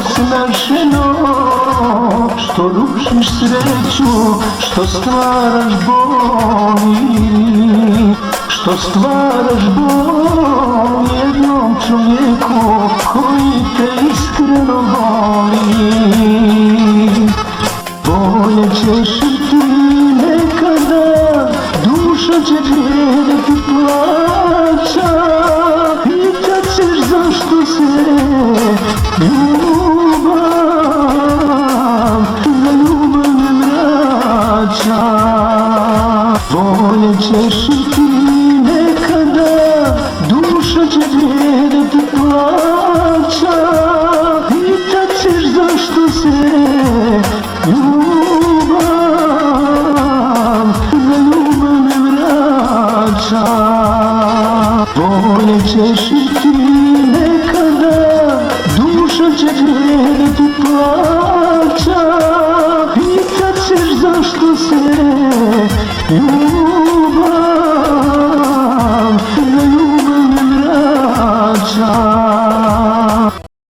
osnaženo, što rušiš sreću, što stvaraš boli, što stvaraš bol jednom čovjeku koji te iskreno voli. Bolje ćeš i ti nekada, duša će gledati plaća, pitat ćeš zašto se ljubav za ljubav ne vraća. Bolje ćeš i ti nekada, duša će gledati plaća, pitat ćeš zašto se ljubav za ljubav ne vraća. Bolje ćeš i ti nekada, duša će gledati plaća, pitat ćeš zašto se ljubav